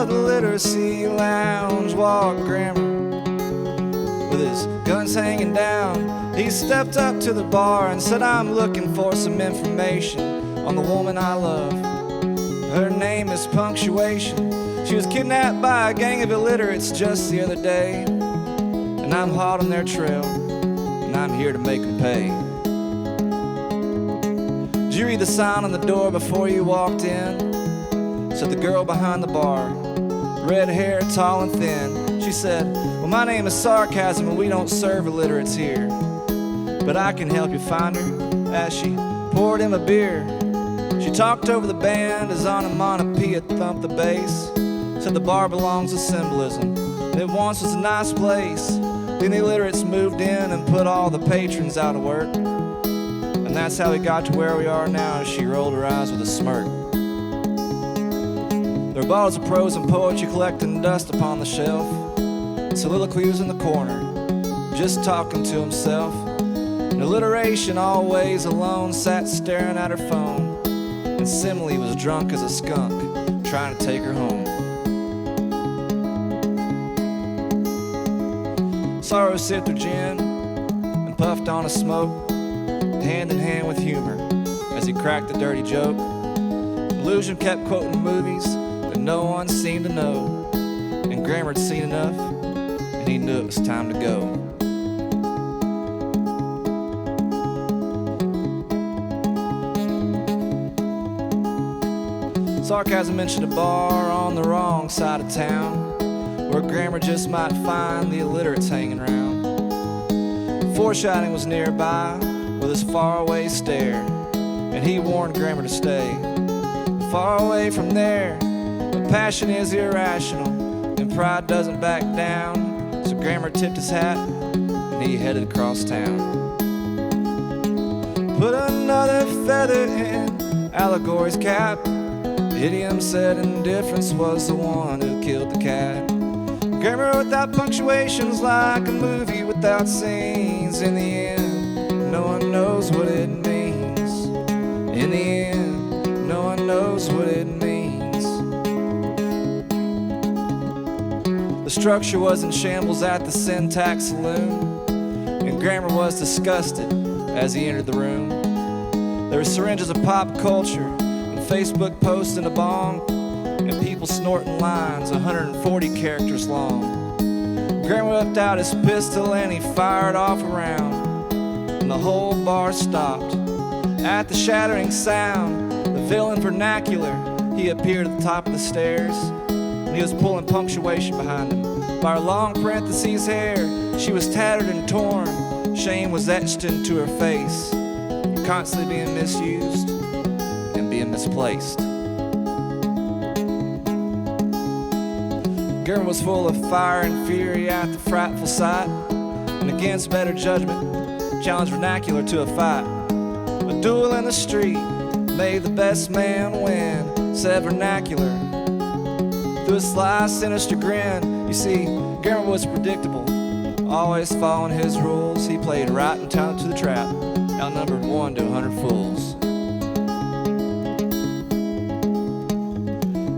of the literacy lounge walked Grammar with his guns hanging down. He stepped up to the bar and said, I'm looking for some information on the woman I love. Her name is Punctuation. She was kidnapped by a gang of illiterates just the other day, and I'm hot on their trail, and I'm here to make them pay. Did you read the sign on the door before you walked in? Said the girl behind the bar, red hair, tall and thin. She said, well, my name is Sarcasm and we don't serve illiterates here, but I can help you find her. As she poured him a beer, she talked over the band as onomatopoeia thumped the bass. Said the bar belongs to symbolism. It once was a nice place. Then the illiterates moved in and put all the patrons out of work. And that's how we got to where we are now. She rolled her eyes with a smirk. There were bottles of prose and poetry collecting dust upon the shelf. Soliloquy was in the corner, just talking to himself. And alliteration, always alone, sat staring at her phone. And Simile was drunk as a skunk, trying to take her home. Sorrow sipped her gin and puffed on a smoke, hand in hand with humor as he cracked a dirty joke. Illusion kept quoting movies that no one seemed to know, and Grammar had seen enough, and he knew it was time to go. Sarcasm mentioned a bar on the wrong side of town, where Grammar just might find the illiterates hanging around. Foreshadowing was nearby with his faraway stare, and he warned Grammar to stay far away from there. But passion is irrational, and pride doesn't back down. So Grammar tipped his hat, and he headed across town. Put another feather in Allegory's cap. The idiom said indifference was the one who killed the cat. Grammar without punctuation's like a movie without scenes. In the end, no one knows what it means. In the end, no one knows what it means. The structure was in shambles at the Syntax Saloon, and Grammar was disgusted as he entered the room. There were syringes of pop culture, and Facebook posts in a bong, and people snorting lines 140 characters long. Grammar whipped out his pistol and he fired off a round, and the whole bar stopped. At the shattering sound, the villain vernacular, he appeared at the top of the stairs, and he was pulling Punctuation behind him. By her long parentheses hair, she was tattered and torn. Shame was etched into her face, constantly being misused and being misplaced. Grammar was full of fire and fury at the frightful sight, and against better judgment, challenged vernacular to a fight. A duel in the street made the best man win, said vernacular through a sly, sinister grin. You see, Grammar was predictable, always following his rules. He played right and talented to the trap, outnumbered 1 to 100 fools.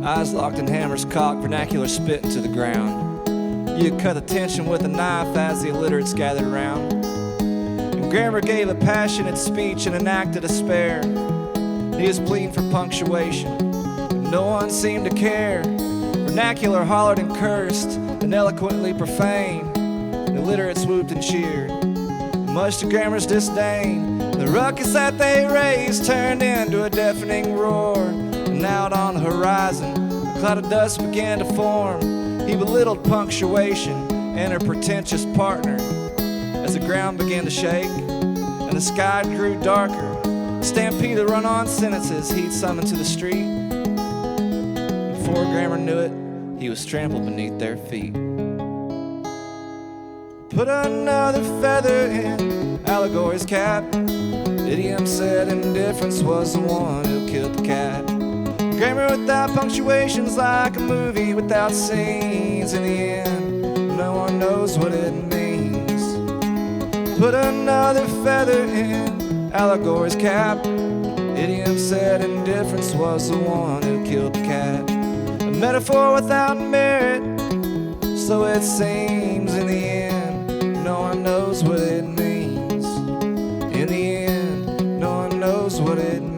Eyes locked in hammers cocked, vernacular spit into the ground. You could cut the tension with a knife as the illiterates gathered around. And Grammar gave a passionate speech and an act of despair. He was pleading for punctuation, but no one seemed to care. Vernacular hollered and cursed and eloquently profane. The illiterates whooped and cheered, much to Grammar's disdain. The ruckus that they raised turned into a deafening roar. And out on the horizon, a cloud of dust began to form. He belittled Punctuation and her pretentious partner as the ground began to shake and the sky grew darker. A stampede of run-on sentences he'd summoned to the street. Before Grammar knew it, he was trampled beneath their feet. Put another feather in Allegory's cap. Idiom said indifference was the one who killed the cat. Grammar without punctuation's like a movie without scenes. In the end, no one knows what it means. Put another feather in Allegory's cap. Idiom said indifference was the one who killed the cat. metaphor without merit. So it seems in the end, no one knows what it means. In the end, no one knows what it means.